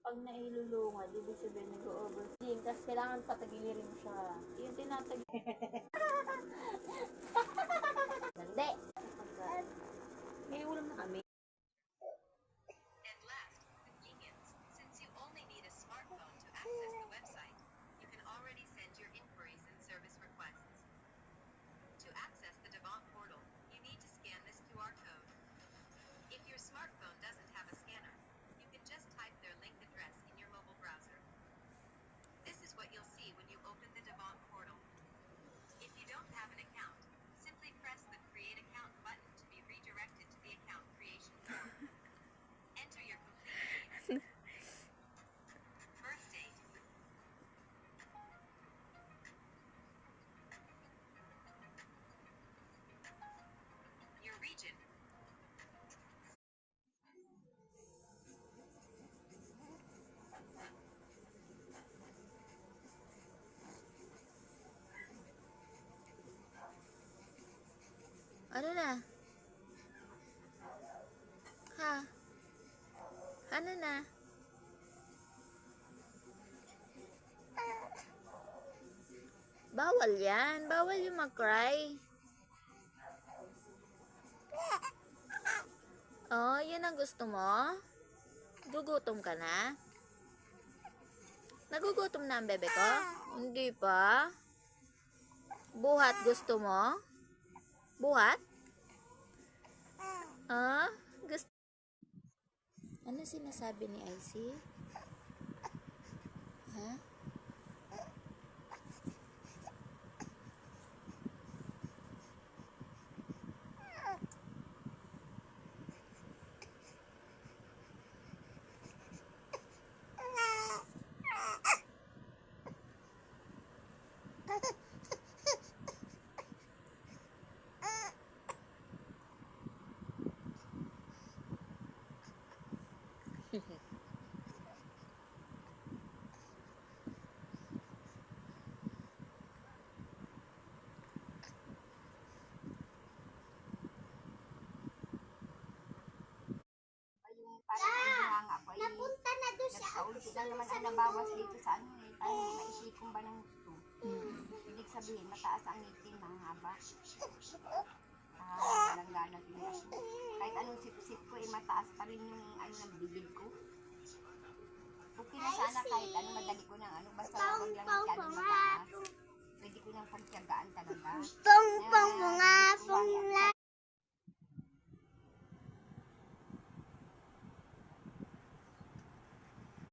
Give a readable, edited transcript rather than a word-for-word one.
Pag nailulungad, ibig sabihin nag-overthink. Tapos kailangan patagilirin mo siya. Yung tinatag... Hindi. May ulam na kami. And last, convenience. Since you only need a smartphone to access the website, you can already send your inquiries and service requests. To access the Devant portal, you need to scan this QR code. If your smartphone doesn't have a scanner, you can just type their link address in your mobile browser. This is what you'll see when you open the Devant portal. If you don't have an account, simply press the Create Account button to be redirected to the account creation form. Enter your complete name, birth date, your region, Ano na? Ha? Ano na? Bawal yan. Bawal yung mag-cry. Oh, yun ang gusto mo? Gugutom ka na? Nagugutom na ang bebe ko? Hindi pa. Buhat gusto mo? Buhat? Ah? Gusto? Ano sinasabi ni Icy? Ha? Napunta na doon siya. Nagkaulog lang naman ang nabawas dito sa ano eh. Ay, naisipong ba ng gusto? Ibig sabihin, mataas ang ngipin, mahaba. Langgana din ako. Kahit anong sip-sip ko, eh, mataas pa rin yung ano ng bibig ko. Okay na sana kahit ano, madali ko ng ano, basta wag lang masyadong mataas. Pwede ko nang pagtiyagaan talaga. Pong mga